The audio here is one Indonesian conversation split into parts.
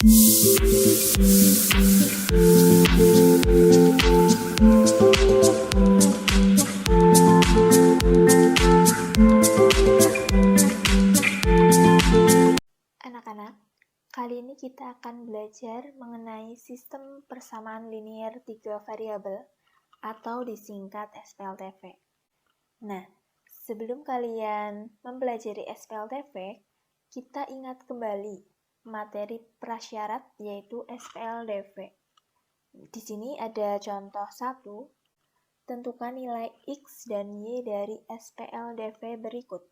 Anak-anak, kali ini kita akan belajar mengenai sistem persamaan linier 3 variabel atau disingkat SPLTV. Nah, sebelum kalian mempelajari SPLTV, kita ingat kembali materi prasyarat yaitu SPLDV. Di sini ada contoh 1, tentukan nilai X dan Y dari SPLDV berikut.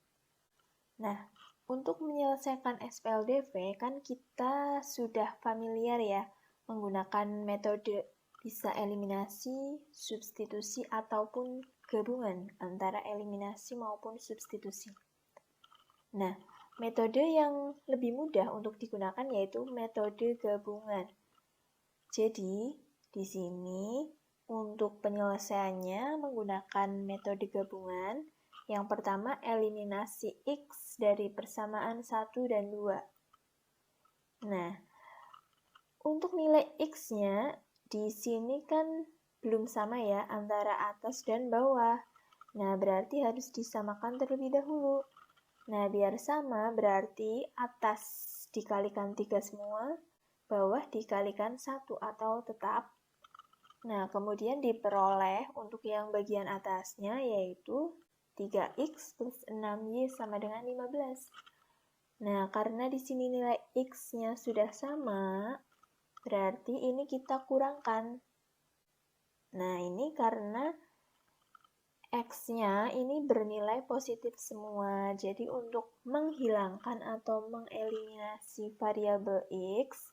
Nah, untuk menyelesaikan SPLDV kan kita sudah familiar ya menggunakan metode bisa eliminasi, substitusi, ataupun gabungan antara eliminasi maupun substitusi. Nah, metode yang lebih mudah untuk digunakan yaitu metode gabungan. Jadi, di sini untuk penyelesaiannya menggunakan metode gabungan. Yang pertama, eliminasi X dari persamaan 1 dan 2. Nah, untuk nilai X-nya, di sini kan belum sama ya antara atas dan bawah. Nah, berarti harus disamakan terlebih dahulu. Nah, biar sama berarti atas dikalikan 3 semua, bawah dikalikan 1 atau tetap. Nah, kemudian diperoleh untuk yang bagian atasnya yaitu 3X plus 6Y sama dengan 15. Nah, karena di sini nilai X-nya sudah sama, berarti ini kita kurangkan. Nah, ini karena X-nya ini bernilai positif semua. Jadi, untuk menghilangkan atau mengeliminasi variabel X,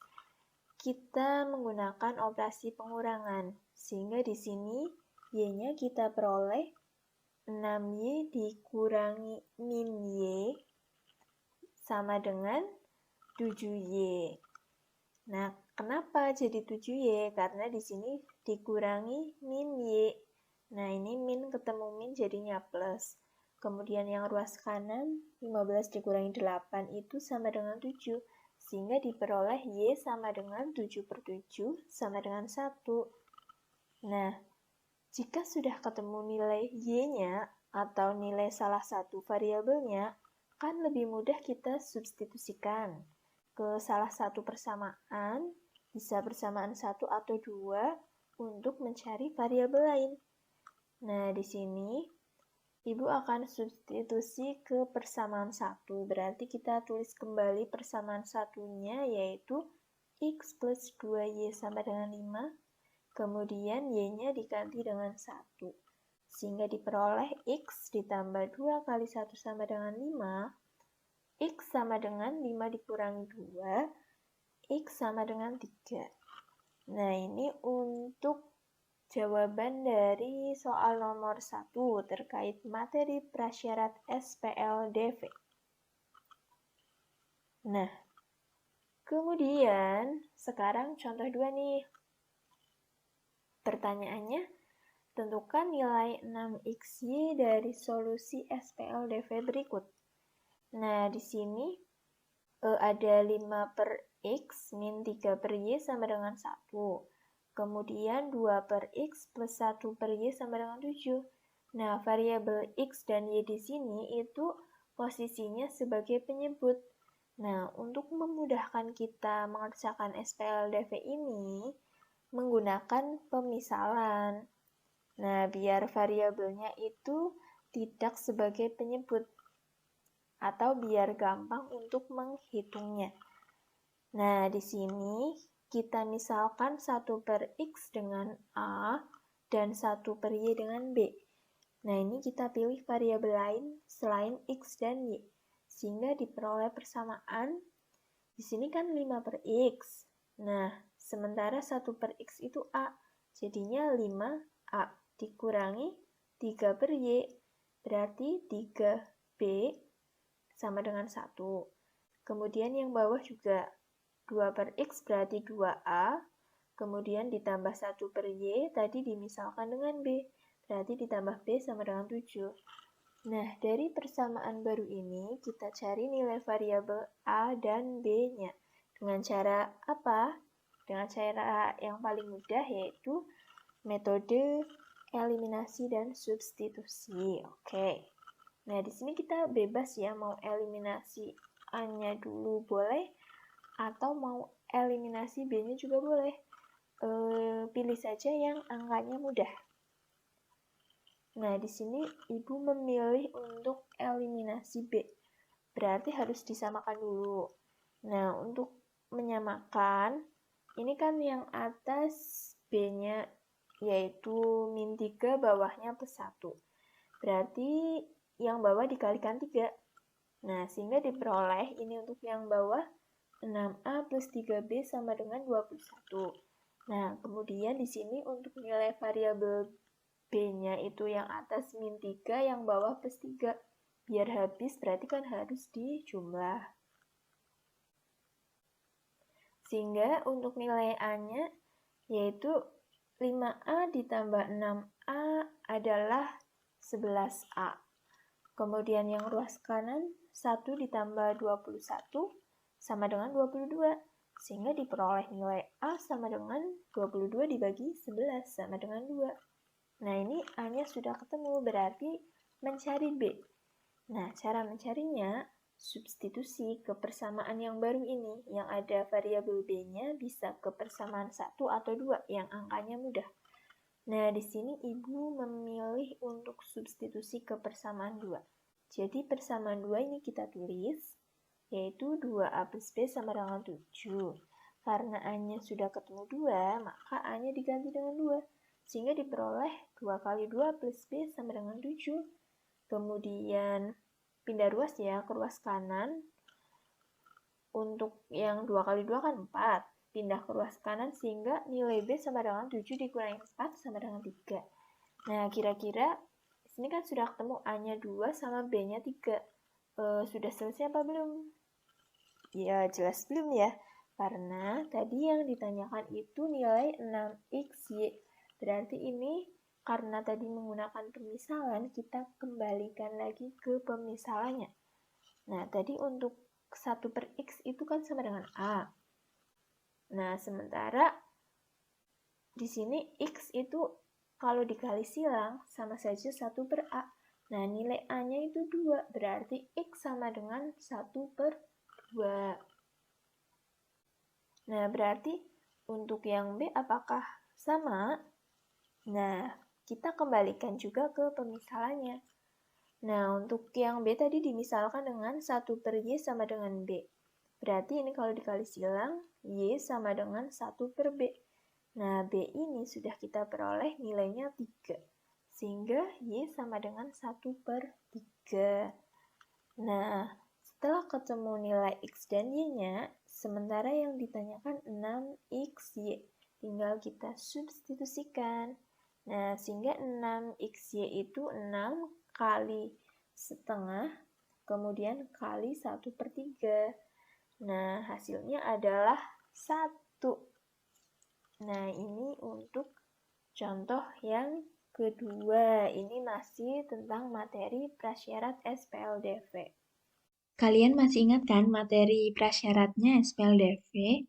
kita menggunakan operasi pengurangan. Sehingga di sini Y-nya kita peroleh 6Y dikurangi min Y sama dengan 7Y. Nah, kenapa jadi 7Y? Karena di sini dikurangi min Y. Nah, ini min ketemu min jadinya plus. Kemudian yang ruas kanan, 15 dikurangi 8 itu sama dengan 7. Sehingga diperoleh Y sama dengan 7/7 sama dengan 1. Nah, jika sudah ketemu nilai Y-nya atau nilai salah satu variabelnya, kan lebih mudah kita substitusikan ke salah satu persamaan, bisa persamaan 1 atau 2, untuk mencari variabel lain. Nah, di sini Ibu akan substitusi ke persamaan 1, berarti kita tulis kembali persamaan satunya yaitu X plus 2Y sama dengan 5, kemudian Y-nya diganti dengan 1. Sehingga diperoleh X ditambah 2 kali 1 sama dengan 5. X sama dengan 5 dikurangi 2. X sama dengan 3. Nah, ini untuk jawaban dari soal nomor 1 terkait materi prasyarat SPLDV. Nah, kemudian sekarang contoh 2 nih. Pertanyaannya, tentukan nilai 6XY dari solusi SPLDV berikut. Nah, di sini ada 5 per X min 3 per Y sama dengan 1. Kemudian 2 per X plus 1 per Y sama dengan 7. Nah, variabel X dan Y di sini itu posisinya sebagai penyebut. Nah, untuk memudahkan kita mengerjakan SPLDV ini, menggunakan pemisalan. Nah, biar variabelnya itu tidak sebagai penyebut atau biar gampang untuk menghitungnya. Nah, di sini kita misalkan 1 per X dengan A dan 1 per Y dengan B. Nah, ini kita pilih variabel lain selain X dan Y. Sehingga diperoleh persamaan, di sini kan 5 per X. Nah, sementara 1 per X itu A, jadinya 5A dikurangi 3 per Y, berarti 3B sama dengan 1. Kemudian yang bawah juga 2 per X berarti 2A, kemudian ditambah 1 per Y, tadi dimisalkan dengan B, berarti ditambah B sama dengan 7. Nah, dari persamaan baru ini, kita cari nilai variabel A dan B-nya. Dengan cara apa? Dengan cara yang paling mudah, yaitu metode eliminasi dan substitusi. Oke. Nah, di sini kita bebas ya, mau eliminasi A-nya dulu boleh, atau mau eliminasi B-nya juga boleh. Pilih saja yang angkanya mudah. Nah, di sini Ibu memilih untuk eliminasi B. Berarti harus disamakan dulu. Nah, untuk menyamakan, ini kan yang atas B-nya yaitu -3, bawahnya +1. Berarti yang bawah dikalikan 3. Nah, sehingga diperoleh ini untuk yang bawah 6A plus 3B sama dengan 21. Nah, kemudian di sini untuk nilai variabel B-nya itu yang atas -3, yang bawah +3. Biar habis, berarti kan harus dijumlah. Sehingga untuk nilai A-nya yaitu 5A ditambah 6A adalah 11A. Kemudian yang ruas kanan 1 ditambah 21 sama dengan 22. Sehingga diperoleh nilai A sama dengan 22 dibagi 11 sama dengan 2. Nah, ini A-nya sudah ketemu, berarti mencari B. Nah, cara mencarinya, substitusi ke persamaan yang baru ini, yang ada variabel B-nya bisa ke persamaan 1 atau 2, yang angkanya mudah. Nah, di sini Ibu memilih untuk substitusi ke persamaan 2. Jadi, persamaan 2 ini kita tulis, yaitu 2A plus B sama dengan 7. Karena A-nya sudah ketemu 2, maka A-nya diganti dengan 2. Sehingga diperoleh 2 kali 2 plus B sama dengan 7. Kemudian pindah ruas ya ke ruas kanan. Untuk yang 2 kali 2 kan 4. Pindah ke ruas kanan sehingga nilai B sama dengan 7 dikurangi 4 sama dengan 3. Nah, kira-kira di sini kan sudah ketemu A-nya 2 sama B-nya 3. Sudah selesai apa belum? Ya, jelas belum ya. Karena tadi yang ditanyakan itu nilai 6XY. Berarti ini karena tadi menggunakan pemisalan, kita kembalikan lagi ke pemisalannya. Nah, tadi untuk 1 per X itu kan sama dengan A. Nah, sementara di sini X itu kalau dikali silang sama saja 1 per A. Nah, nilai A-nya itu 2, berarti X sama dengan 1 per 2. Nah, berarti untuk yang B apakah sama? Nah, kita kembalikan juga ke pemisalannya. Nah, untuk yang B tadi dimisalkan dengan 1 per Y sama dengan B. Berarti ini kalau dikali silang, Y sama dengan 1 per B. Nah, B ini sudah kita peroleh nilainya 3. Sehingga Y sama dengan 1 per 3. Nah, setelah ketemu nilai X dan Y-nya, sementara yang ditanyakan 6XY. Tinggal kita substitusikan. Nah, sehingga 6XY itu 6 kali setengah, kemudian kali 1 per 3. Nah, hasilnya adalah 1. Nah, ini untuk contoh yang kedua. Ini masih tentang materi prasyarat SPLDV. Kalian masih ingat kan materi prasyaratnya SPLDV?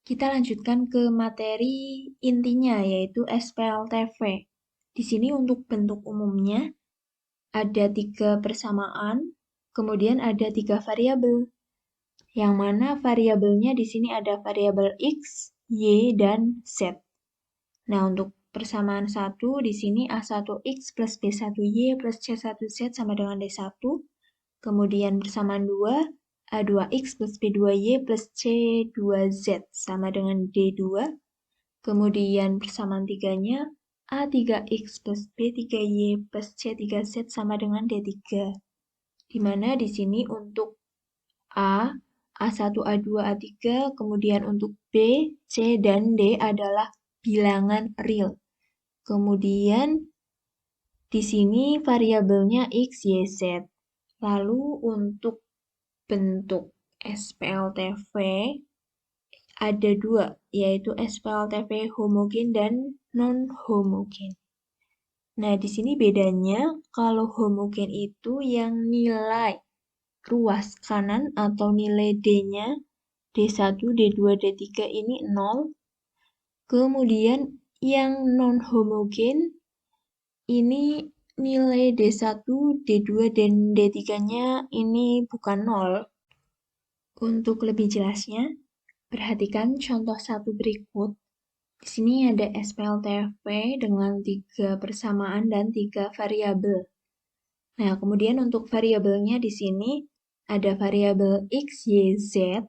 Kita lanjutkan ke materi intinya, yaitu SPLTV. Di sini untuk bentuk umumnya, ada 3 persamaan, kemudian ada 3 variabel. Yang mana variabelnya di sini ada variabel X, Y, dan Z. Nah, untuk persamaan 1, di sini A1X plus B1Y plus C1Z sama dengan D1. Kemudian persamaan 2, A2X plus B2Y plus C2Z sama dengan D2. Kemudian persamaan 3-nya, A3X plus B3Y plus C3Z sama dengan D3. Di mana di sini untuk A, A1, A2, A3, kemudian untuk B, C, dan D adalah bilangan real. Kemudian di sini variabelnya X, Y, Z. Lalu untuk bentuk SPLTV ada 2, yaitu SPLTV homogen dan non-homogen. Nah, di sini bedanya kalau homogen itu yang nilai ruas kanan atau nilai D-nya, D1, D2, D3 ini 0. Kemudian yang non-homogen ini nilai D1, D2, dan D3-nya ini bukan 0. Untuk lebih jelasnya, perhatikan contoh satu berikut. Di sini ada SPLTV dengan 3 persamaan dan 3 variabel. Nah, kemudian untuk variabelnya di sini ada variabel X, Y, Z,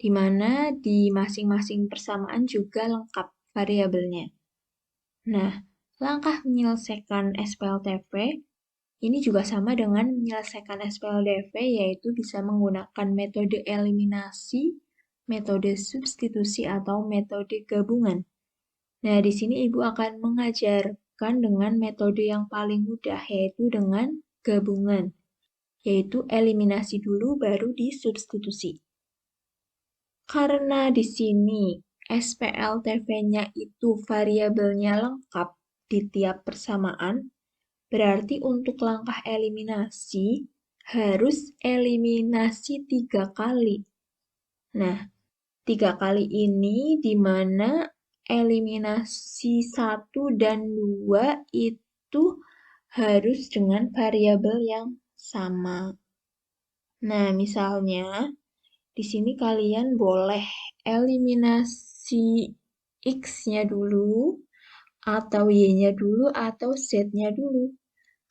di mana di masing-masing persamaan juga lengkap variabelnya. Nah, langkah menyelesaikan SPLTV ini juga sama dengan menyelesaikan SPLTV, yaitu bisa menggunakan metode eliminasi, metode substitusi, atau metode gabungan. Nah, di sini Ibu akan mengajarkan dengan metode yang paling mudah, yaitu dengan gabungan, yaitu eliminasi dulu baru disubstitusi. Karena di sini SPLTV-nya itu variabelnya lengkap di tiap persamaan, berarti untuk langkah eliminasi harus eliminasi 3 kali. Nah, 3 kali ini di mana eliminasi 1 dan 2 itu harus dengan variabel yang sama. Nah, misalnya di sini kalian boleh eliminasi X-nya dulu, atau Y-nya dulu, atau Z-nya dulu.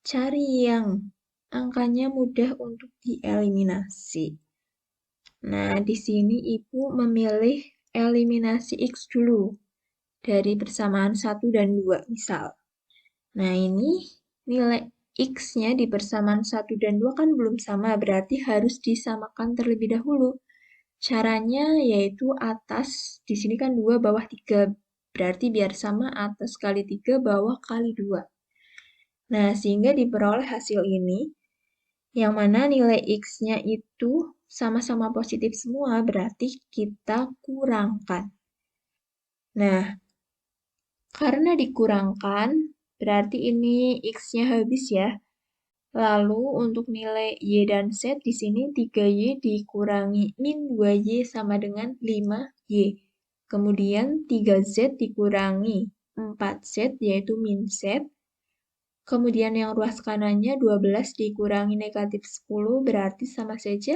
Cari yang angkanya mudah untuk dieliminasi. Nah, di sini Ibu memilih eliminasi X dulu dari persamaan 1 dan 2 misal. Nah, ini nilai X-nya di persamaan 1 dan 2 kan belum sama, berarti harus disamakan terlebih dahulu. Caranya yaitu atas, di sini kan 2, bawah 3. Berarti biar sama atas kali 3, bawah kali 2. Nah, sehingga diperoleh hasil ini, yang mana nilai X-nya itu sama-sama positif semua, berarti kita kurangkan. Nah, karena dikurangkan, berarti ini X-nya habis ya. Lalu untuk nilai Y dan Z di sini 3Y dikurangi min 2Y sama dengan 5Y. Kemudian 3Z dikurangi 4Z yaitu min Z. Kemudian yang ruas kanannya 12 dikurangi negatif 10 berarti sama saja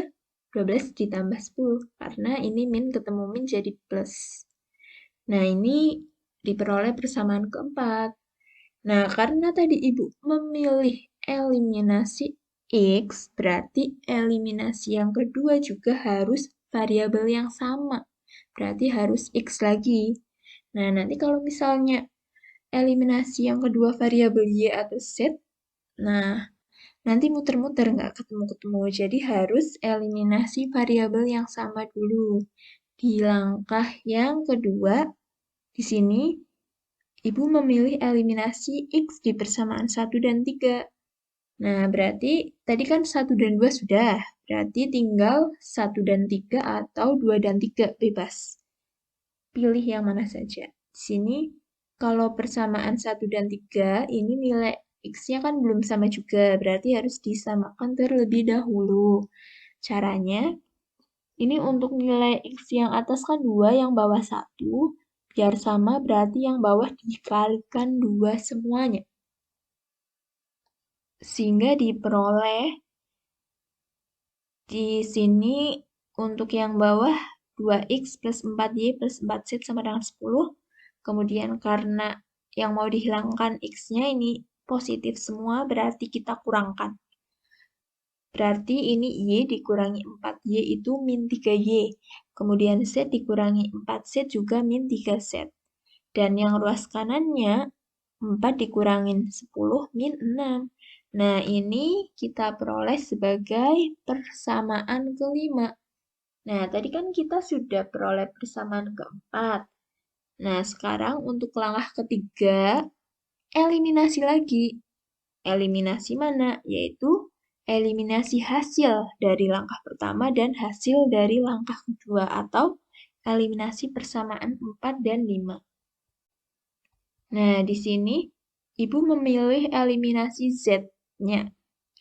12 ditambah 10. Karena ini min ketemu min jadi plus. Nah, ini diperoleh persamaan keempat. Nah, karena tadi Ibu memilih eliminasi X, berarti eliminasi yang kedua juga harus variabel yang sama. Berarti harus X lagi. Nah, nanti kalau misalnya eliminasi yang kedua variabel Y atau Z, nah, nanti muter-muter nggak ketemu-ketemu. Jadi harus eliminasi variabel yang sama dulu. Di langkah yang kedua, di sini Ibu memilih eliminasi X di persamaan 1 dan 3. Nah, berarti tadi kan 1 dan 2 sudah. Berarti tinggal 1 dan 3 atau 2 dan 3 bebas. Pilih yang mana saja. Di sini, kalau persamaan 1 dan 3, ini nilai X-nya kan belum sama juga. Berarti harus disamakan terlebih dahulu. Caranya, ini untuk nilai X yang atas kan 2, yang bawah 1. Biar sama berarti yang bawah dikalikan 2 semuanya. Sehingga diperoleh di sini untuk yang bawah 2X plus 4Y plus 4Z sama dengan 10. Kemudian karena yang mau dihilangkan X-nya ini positif semua berarti kita kurangkan. Berarti ini Y dikurangi 4Y itu min 3Y. Kemudian Z dikurangi 4Z juga min 3Z. Dan yang ruas kanannya 4 dikurangin 10 min 6. Nah, ini kita peroleh sebagai persamaan kelima. Nah, tadi kan kita sudah peroleh persamaan keempat. Nah, sekarang untuk langkah ketiga, eliminasi lagi. Eliminasi mana? Yaitu eliminasi hasil dari langkah pertama dan hasil dari langkah kedua atau eliminasi persamaan 4 dan 5. Nah, di sini Ibu memilih eliminasi Z-nya.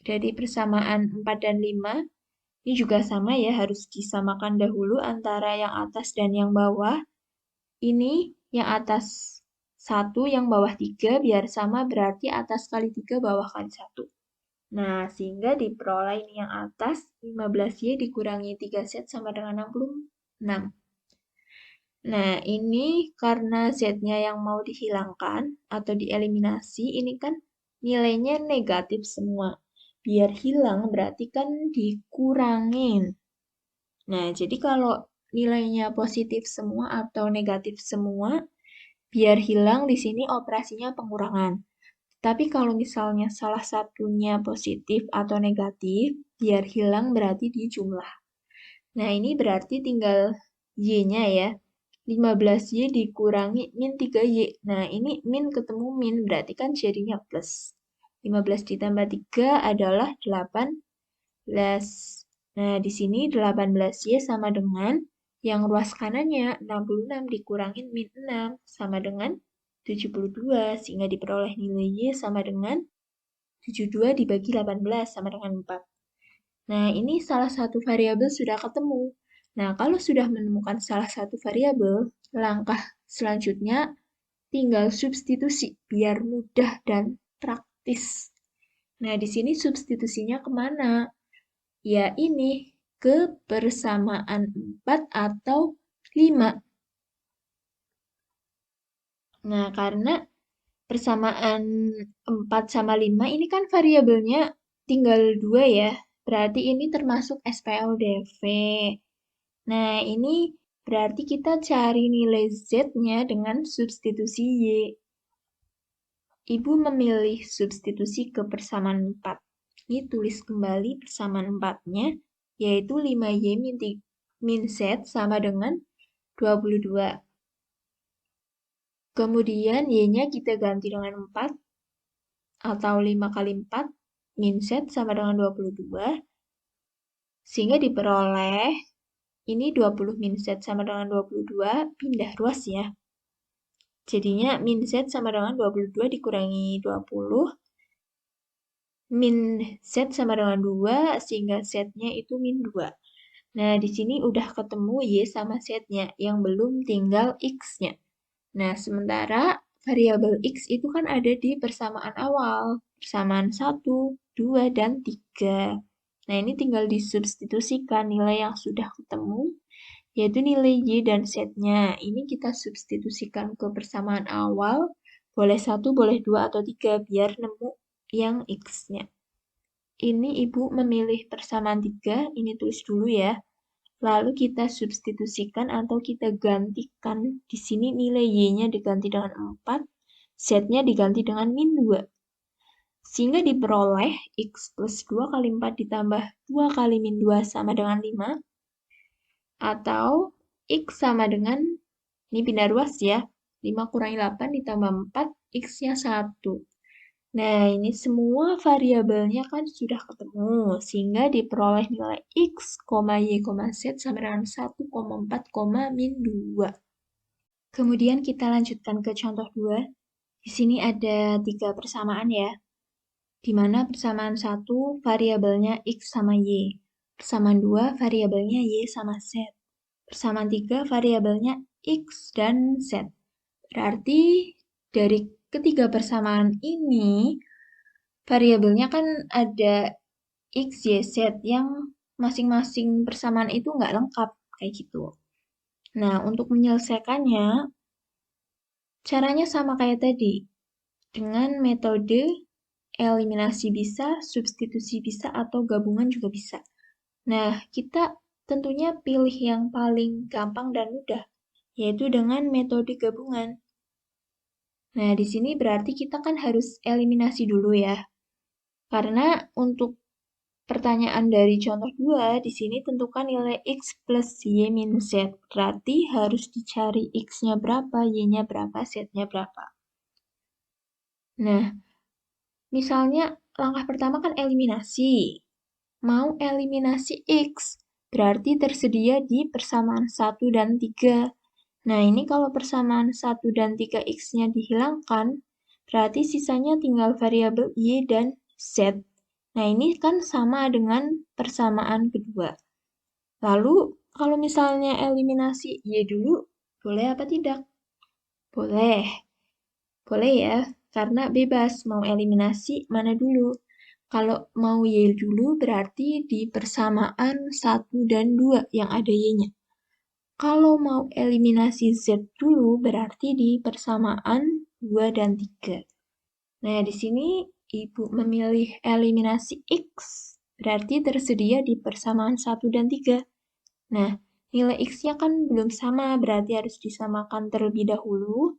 Dari persamaan 4 dan 5, Ini juga sama ya, harus disamakan dahulu antara yang atas dan yang bawah. Ini yang atas 1, yang bawah 3, biar sama berarti atas kali 3, bawah kali 1. Nah, sehingga diperoleh ini yang atas, 15Y dikurangi 3 set sama dengan 66. Nah, ini karena Z-nya yang mau dihilangkan atau dieliminasi, ini kan nilainya negatif semua. Biar hilang berarti kan dikurangin. Nah, jadi kalau nilainya positif semua atau negatif semua, biar hilang di sini operasinya pengurangan. Tapi kalau misalnya salah satunya positif atau negatif, biar hilang berarti dijumlah. Nah, ini berarti tinggal Y-nya ya. 15Y dikurangi min 3Y. Nah, ini min ketemu min, berarti kan jadinya plus. 15 ditambah 3 adalah 18. Nah, di sini 18Y sama dengan yang ruas kanannya 66 dikurangin min 6 sama dengan 72, sehingga diperoleh nilai Y sama dengan 72 dibagi 18 sama dengan 4. Nah, ini salah satu variabel sudah ketemu. Nah, kalau sudah menemukan salah satu variabel, langkah selanjutnya tinggal substitusi biar mudah dan praktis. Nah, di sini substitusinya kemana? Ya ini, ke persamaan 4 atau 5. Nah, karena persamaan 4 sama 5 ini kan variabelnya tinggal 2 ya. Berarti ini termasuk SPLDV. Nah, ini berarti kita cari nilai Z-nya dengan substitusi Y. Ibu memilih substitusi ke persamaan 4. Ini tulis kembali persamaan 4-nya, yaitu 5Y min Z sama dengan 22. Kemudian Y-nya kita ganti dengan 4, atau 5 kali 4, min Z sama dengan 22, sehingga diperoleh ini 20 min Z sama dengan 22, pindah ruas ya. Jadinya min Z sama dengan 22 dikurangi 20, min Z sama dengan 2, sehingga Z-nya itu min 2. Nah, di sini udah ketemu Y sama Z-nya, yang belum tinggal X-nya. Nah, sementara variabel X itu kan ada di persamaan awal, persamaan 1, 2, dan 3. Nah, ini tinggal disubstitusikan nilai yang sudah ketemu, yaitu nilai Y dan Z-nya. Ini kita substitusikan ke persamaan awal, boleh 1, boleh 2, atau 3, biar nemu yang X-nya. Ini Ibu memilih persamaan 3, ini tulis dulu ya. Lalu kita substitusikan atau kita gantikan. Di sini nilai Y-nya diganti dengan 4, Z-nya diganti dengan min 2. Sehingga diperoleh X plus 2 kali 4 ditambah 2 kali min 2 sama dengan 5. Atau X sama dengan, ini pindah ruas ya, 5 kurangi 8 ditambah 4, X-nya 1. Nah, ini semua variabelnya kan sudah ketemu, sehingga diperoleh nilai X, Y, Z sama dengan 1,4, min 2. Kemudian kita lanjutkan ke contoh 2. Di sini ada 3 persamaan ya, di mana persamaan 1 variabelnya X sama Y, persamaan 2 variabelnya Y sama Z, persamaan 3 variabelnya X dan Z. Berarti dari ketiga persamaan ini, variabelnya kan ada X, Y, Z yang masing-masing persamaan itu nggak lengkap, kayak gitu. Nah, untuk menyelesaikannya, caranya sama kayak tadi. Dengan metode eliminasi bisa, substitusi bisa, atau gabungan juga bisa. Nah, kita tentunya pilih yang paling gampang dan mudah, yaitu dengan metode gabungan. Nah, di sini berarti kita kan harus eliminasi dulu ya. Karena untuk pertanyaan dari contoh 2, di sini tentukan nilai X plus Y min Z. Berarti harus dicari X-nya berapa, Y-nya berapa, Z-nya berapa. Nah, misalnya langkah pertama kan eliminasi. Mau eliminasi X, berarti tersedia di persamaan 1 dan 3. Nah, ini kalau persamaan 1 dan 3 X-nya dihilangkan, berarti sisanya tinggal variabel Y dan Z. Nah, ini kan sama dengan persamaan kedua. Lalu, kalau misalnya eliminasi Y dulu, boleh apa tidak? Boleh. Boleh ya, karena bebas mau eliminasi mana dulu. Kalau mau Y dulu berarti di persamaan 1 dan 2 yang ada Y-nya. Kalau mau eliminasi Z dulu berarti di persamaan 2 dan 3. Nah, di sini Ibu memilih eliminasi X, berarti tersedia di persamaan 1 dan 3. Nah, nilai X-nya kan belum sama, berarti harus disamakan terlebih dahulu.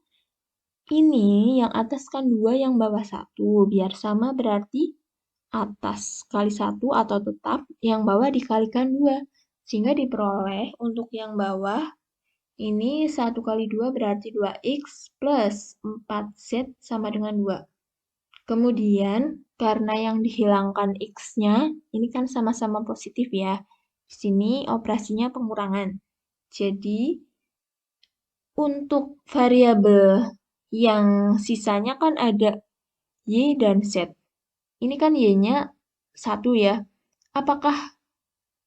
Ini yang atas kan 2, yang bawah 1. Biar sama berarti atas kali 1 atau tetap yang bawah dikalikan 2. Sehingga diperoleh untuk yang bawah, ini 1 kali 2 berarti 2X plus 4Z sama dengan 2. Kemudian, karena yang dihilangkan X-nya, ini kan sama-sama positif ya. Di sini operasinya pengurangan. Jadi, untuk variabel yang sisanya kan ada Y dan Z. Ini kan Y-nya 1 ya. Apakah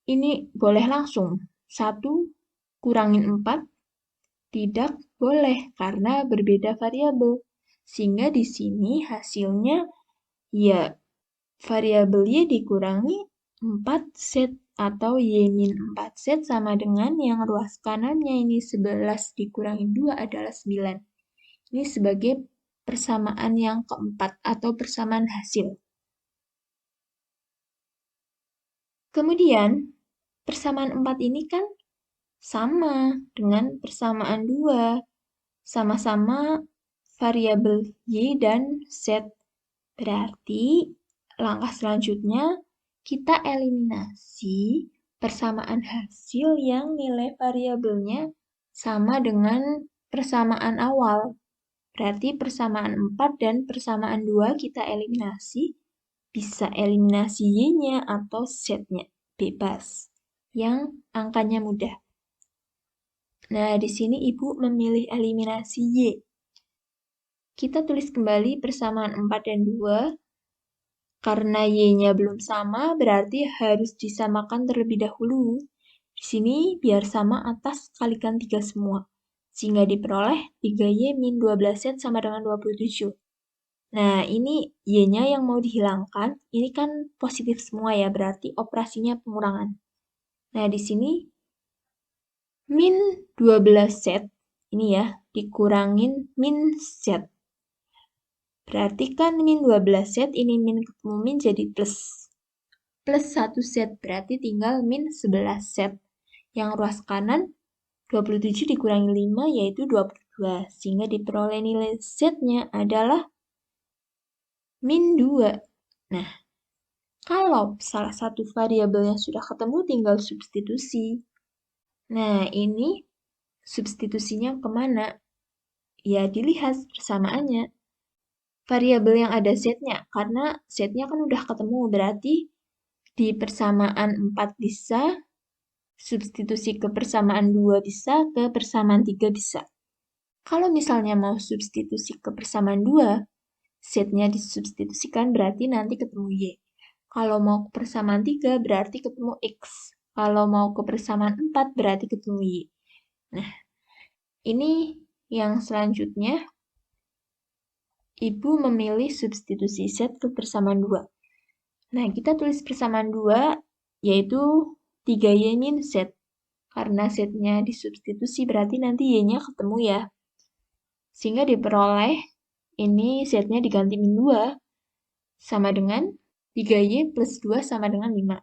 ini boleh langsung? 1 kurangin 4? Tidak boleh, karena berbeda variabel. Sehingga di sini hasilnya ya variabel Y dikurangi 4Z atau Y-4Z sama dengan yang ruas kanannya ini 11 dikurangi 2 adalah 9. Ini sebagai persamaan yang keempat atau persamaan hasil. Kemudian, persamaan 4 ini kan sama dengan persamaan 2. Sama-sama variabel Y dan Z. Berarti langkah selanjutnya kita eliminasi persamaan hasil yang nilai variabelnya sama dengan persamaan awal. Berarti persamaan 4 dan persamaan 2 kita eliminasi, bisa eliminasi Y-nya atau Z-nya, bebas, yang angkanya mudah. Nah, di sini Ibu memilih eliminasi Y. Kita tulis kembali persamaan 4 dan 2. Karena Y-nya belum sama, berarti harus disamakan terlebih dahulu. Di sini biar sama atas kalikan 3 semua. Sehingga diperoleh 3Y min 12Z sama dengan 27. Nah, ini Y-nya yang mau dihilangkan. Ini kan positif semua ya, berarti operasinya pengurangan. Nah, di sini min 12Z, ini ya, dikurangin min Z. Berarti kan min 12Z, ini min ketemu min jadi plus. Plus 1Z, berarti tinggal min 11Z. Yang ruas kanan, 27 dikurangi 5, yaitu 22. Sehingga diperoleh nilai Z-nya adalah min 2. Nah, kalau salah satu variabel yang sudah ketemu, tinggal substitusi. Nah, ini substitusinya kemana? Ya, dilihat persamaannya. Variabel yang ada Z-nya, karena Z-nya kan udah ketemu, berarti di persamaan 4 bisa, substitusi ke persamaan 2 bisa, ke persamaan 3 bisa. Kalau misalnya mau substitusi ke persamaan 2, Z-nya disubstitusikan berarti nanti ketemu Y. Kalau mau ke persamaan 3 berarti ketemu X. Kalau mau ke persamaan 4 berarti ketemu Y. Nah, ini yang selanjutnya, Ibu memilih substitusi Z ke persamaan 2. Nah, kita tulis persamaan 2, yaitu 3Y min Z. Karena Z-nya disubstitusi, berarti nanti Y-nya ketemu ya. Sehingga diperoleh, ini Z-nya diganti min 2, sama dengan 3Y plus 2 sama dengan 5.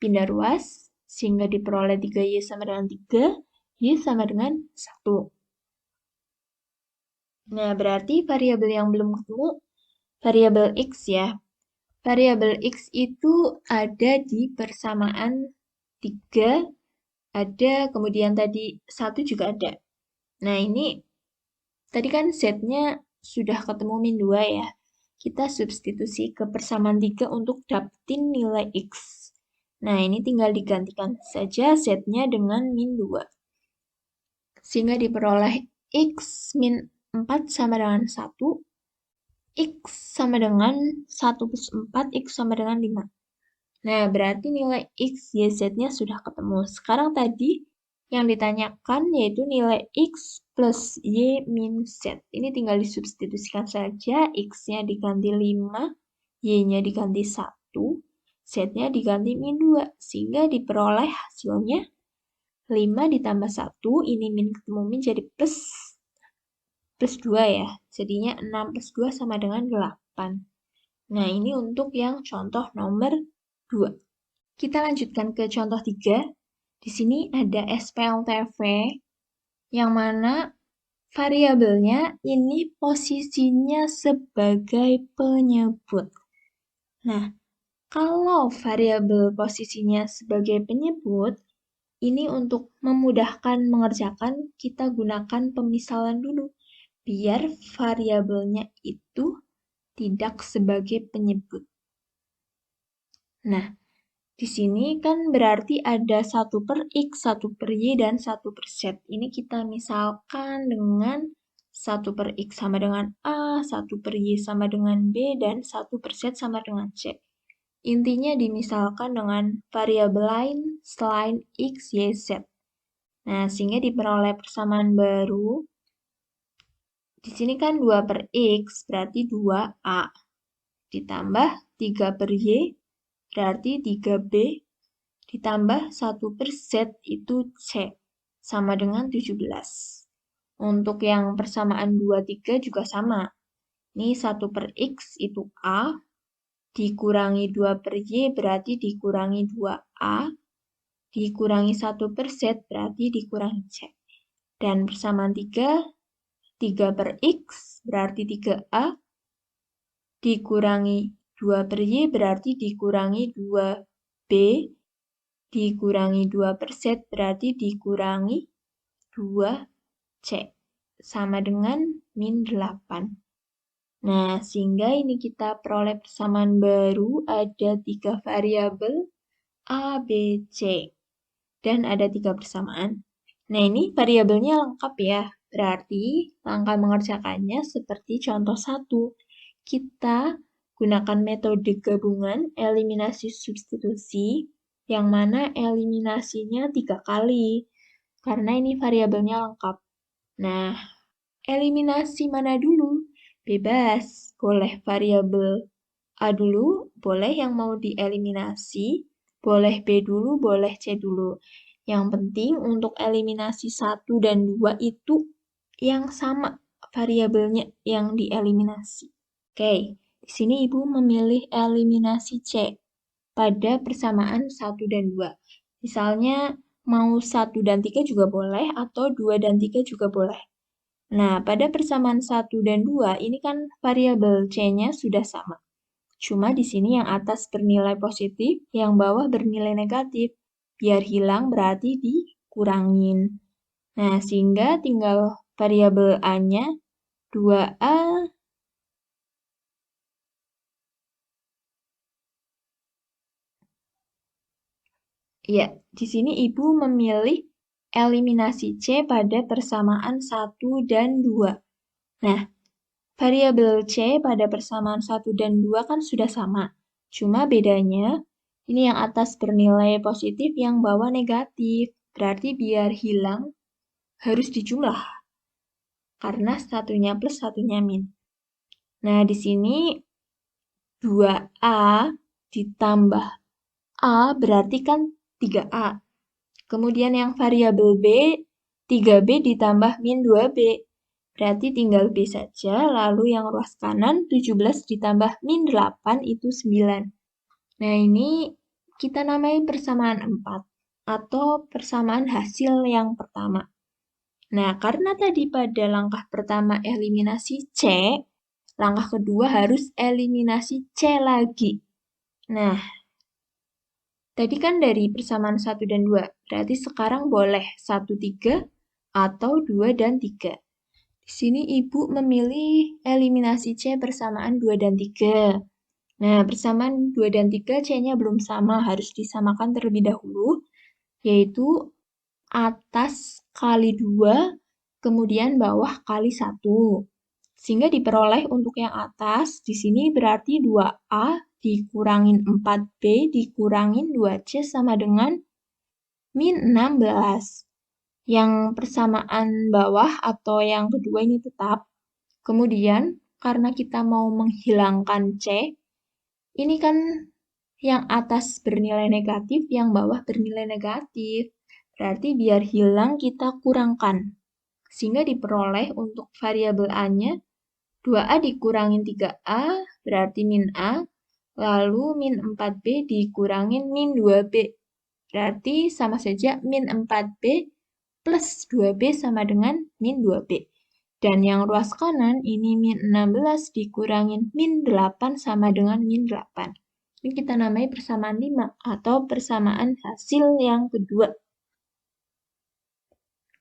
Pindah ruas, sehingga diperoleh 3Y sama dengan 3, Y sama dengan 1. Nah, berarti variabel yang belum ketemu, variabel X ya. Variabel X itu ada di persamaan 3, ada, kemudian tadi 1 juga ada. Nah, ini tadi kan Z-nya sudah ketemu min 2 ya. Kita substitusi ke persamaan 3 untuk dapetin nilai X. Nah, ini tinggal digantikan saja Z-nya dengan min 2. Sehingga diperoleh X min 4 sama dengan 1, X sama dengan 1 plus 4, X sama dengan 5. Nah, berarti nilai X, Y, Z-nya sudah ketemu. Sekarang tadi yang ditanyakan yaitu nilai X plus Y min Z. Ini tinggal disubstitusikan saja. X-nya diganti 5, Y-nya diganti 1, Z-nya diganti min 2. Sehingga diperoleh hasilnya 5 ditambah 1, ini min ketemu min jadi plus 2 ya. Jadinya 6 plus 2 sama dengan 8. Nah, ini untuk yang contoh nomor 2. Kita lanjutkan ke contoh 3. Di sini ada SPLTV yang mana variabelnya ini posisinya sebagai penyebut. Nah, kalau variabel posisinya sebagai penyebut, ini untuk memudahkan mengerjakan, kita gunakan pemisalan dulu. Biar variabelnya itu tidak sebagai penyebut. Nah, di sini kan berarti ada 1 per X, 1 per Y, dan 1 per Z. Ini kita misalkan dengan 1 per X sama dengan A, 1 per Y sama dengan B, dan 1 per Z sama dengan C. Intinya dimisalkan dengan variabel lain selain X, Y, Z. Nah, sehingga diperoleh persamaan baru. Di sini kan 2 per X berarti 2A. Ditambah 3 per Y berarti 3B. Ditambah 1 per Z itu C. Sama dengan 17. Untuk yang persamaan 2, 3 juga sama. Ini 1 per X itu A. Dikurangi 2 per Y berarti dikurangi 2A. Dikurangi 1 per Z berarti dikurangi C. Dan persamaan 3 per X berarti 3A. Dikurangi 2 per Y berarti dikurangi 2B. Dikurangi 2 per Z berarti dikurangi 2C. Sama dengan min 8. Nah, sehingga ini kita peroleh persamaan baru ada 3 variabel A, B, C. Dan ada 3 persamaan. Nah, ini variabelnya lengkap ya. Berarti langkah mengerjakannya seperti contoh 1. Kita gunakan metode gabungan eliminasi substitusi, yang mana eliminasinya 3 kali. Karena ini variabelnya lengkap. Nah, eliminasi mana dulu? Bebas. Boleh variabel A dulu, boleh yang mau dieliminasi, boleh B dulu, boleh C dulu. Yang penting untuk eliminasi 1 dan 2 itu yang sama variabelnya yang dieliminasi. Oke, di sini Ibu memilih eliminasi C pada persamaan 1 dan 2. Misalnya mau 1 dan 3 juga boleh, atau 2 dan 3 juga boleh. Nah, pada persamaan 1 dan 2, ini kan variabel C-nya sudah sama. Cuma di sini yang atas bernilai positif, yang bawah bernilai negatif. Biar hilang berarti dikurangin. Nah, sehingga tinggal variabel A-nya 2A. Ya, di sini Ibu memilih eliminasi C pada persamaan 1 dan 2. Nah, variabel C pada persamaan 1 dan 2 kan sudah sama. Cuma bedanya, ini yang atas bernilai positif, yang bawah negatif. Berarti biar hilang, harus dijumlah. Karena satunya plus, satunya min. Nah, di sini 2A ditambah A berarti kan 3A. Kemudian yang variabel B, 3B ditambah min 2B. Berarti tinggal B saja, lalu yang ruas kanan 17 ditambah min 8 itu 9. Nah, ini kita namai persamaan 4, atau persamaan hasil yang pertama. Nah, karena tadi pada langkah pertama eliminasi C, langkah kedua harus eliminasi C lagi. Nah, tadi kan dari persamaan 1 dan 2, berarti sekarang boleh 1, 3, atau 2 dan 3. Di sini Ibu memilih eliminasi C persamaan 2 dan 3. Nah, persamaan 2 dan 3, C-nya belum sama, harus disamakan terlebih dahulu, yaitu atas kali 2, kemudian bawah kali 1. Sehingga diperoleh untuk yang atas, di sini berarti 2A dikurangin 4B dikurangin 2C sama dengan min 16. Yang persamaan bawah atau yang kedua ini tetap. Kemudian, karena kita mau menghilangkan C, ini kan yang atas bernilai negatif, yang bawah bernilai negatif. Berarti biar hilang kita kurangkan. Sehingga diperoleh untuk variabel A-nya 2A dikurangin 3A berarti min A. Lalu min 4B dikurangin min 2B. Berarti sama saja min 4B plus 2B sama dengan min 2B. Dan yang ruas kanan ini min 16 dikurangin min 8 sama dengan min 8. Ini kita namai persamaan 5 atau persamaan hasil yang kedua.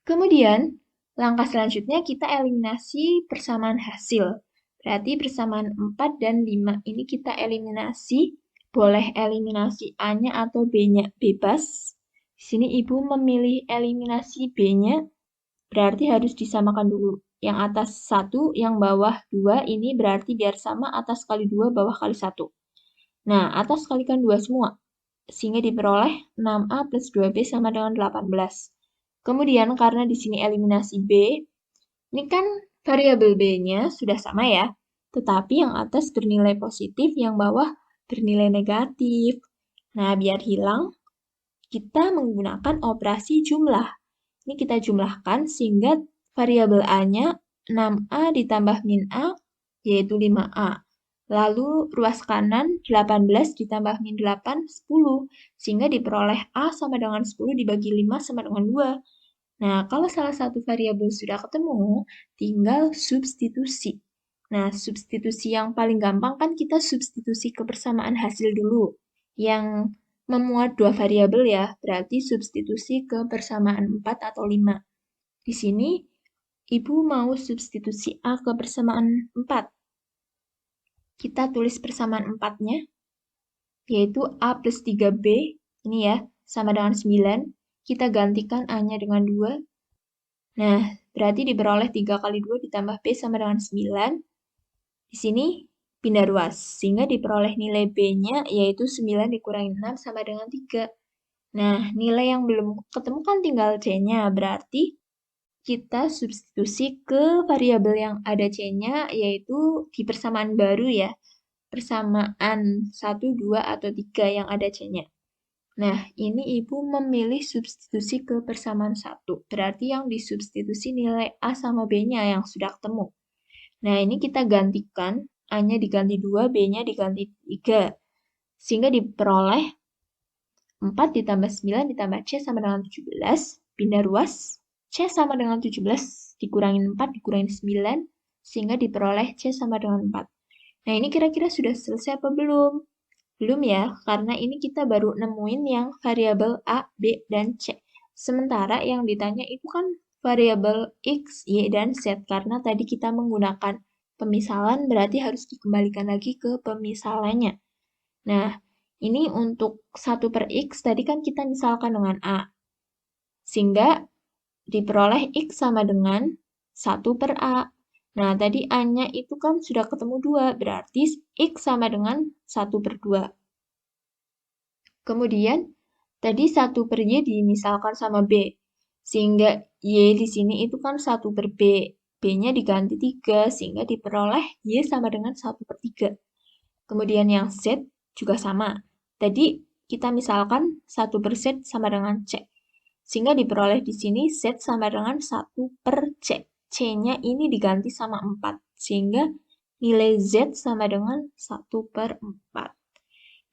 Kemudian, langkah selanjutnya kita eliminasi persamaan hasil. Berarti persamaan 4 dan 5 ini kita eliminasi. Boleh eliminasi A-nya atau B-nya, bebas. Di sini Ibu memilih eliminasi B-nya, berarti harus disamakan dulu. Yang atas 1, yang bawah 2, ini berarti biar sama atas kali 2, bawah kali 1. Nah, atas kalikan 2 semua. Sehingga diperoleh 6A plus 2B sama dengan 18. Kemudian, karena di sini eliminasi B, ini kan variabel B-nya sudah sama ya. Tetapi yang atas bernilai positif, yang bawah bernilai negatif. Nah, biar hilang, kita menggunakan operasi jumlah. Ini kita jumlahkan sehingga variabel A-nya 6A ditambah min A, yaitu 5A. Lalu ruas kanan 18 ditambah min 8, 10. Sehingga diperoleh A sama dengan 10 dibagi 5 sama dengan 2. Nah, kalau salah satu variabel sudah ketemu, tinggal substitusi. Nah, substitusi yang paling gampang kan kita substitusi ke persamaan hasil dulu. Yang memuat dua variabel ya, berarti substitusi ke persamaan 4 atau 5. Di sini, Ibu mau substitusi A ke persamaan 4. Kita tulis persamaan 4-nya, yaitu A plus 3B, ini ya, sama dengan 9. Kita gantikan A-nya dengan 2. Nah, berarti diperoleh 3 kali 2 ditambah B sama dengan 9. Di sini, pindah ruas, sehingga diperoleh nilai B-nya, yaitu 9 dikurangi 6 sama dengan 3. Nah, nilai yang belum ketemu kan tinggal C-nya, berarti kita substitusi ke variabel yang ada C-nya, yaitu di persamaan baru ya, persamaan 1, 2, atau 3 yang ada C-nya. Nah, ini Ibu memilih substitusi ke persamaan 1, berarti yang disubstitusi nilai A sama B-nya yang sudah ketemu. Nah, ini kita gantikan, A-nya diganti 2, B-nya diganti 3, sehingga diperoleh 4 ditambah 9 ditambah C sama dengan 17, pindah ruas, C sama dengan 17, dikurangin 4, dikurangin 9, sehingga diperoleh C sama dengan 4. Nah, ini kira-kira sudah selesai apa belum? Belum ya, karena ini kita baru nemuin yang variabel A, B, dan C. Sementara yang ditanya itu kan variabel X, Y, dan Z, karena tadi kita menggunakan pemisalan, berarti harus dikembalikan lagi ke pemisalannya. Nah, ini untuk 1 per X, tadi kan kita misalkan dengan A. Sehingga diperoleh X sama dengan 1 per A. Nah, tadi A-nya itu kan sudah ketemu 2, berarti X sama dengan 1 per 2. Kemudian, tadi 1 per Y dimisalkan sama B. Sehingga Y di sini itu kan 1 per B. B-nya diganti 3, sehingga diperoleh Y sama dengan 1 per 3. Kemudian yang Z juga sama. Tadi kita misalkan 1 per Z sama dengan C. Sehingga diperoleh di sini Z sama dengan 1 per C. C-nya ini diganti sama 4. Sehingga nilai Z sama dengan 1 per 4.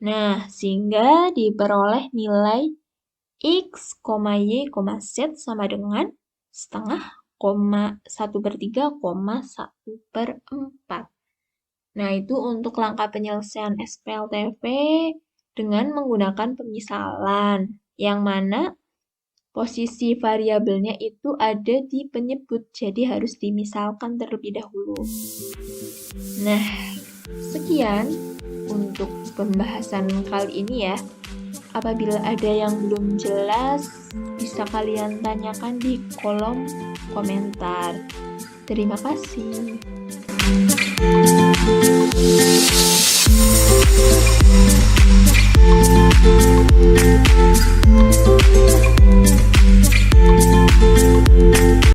Nah, sehingga diperoleh nilai X, Y, Z sama dengan setengah, 1 per 3, 1 per 4. Nah, itu untuk langkah penyelesaian SPLTV dengan menggunakan pemisalan, yang mana posisi variabelnya itu ada di penyebut, jadi harus dimisalkan terlebih dahulu. Nah, sekian untuk pembahasan kali ini ya. Apabila ada yang belum jelas, bisa kalian tanyakan di kolom komentar. Terima kasih.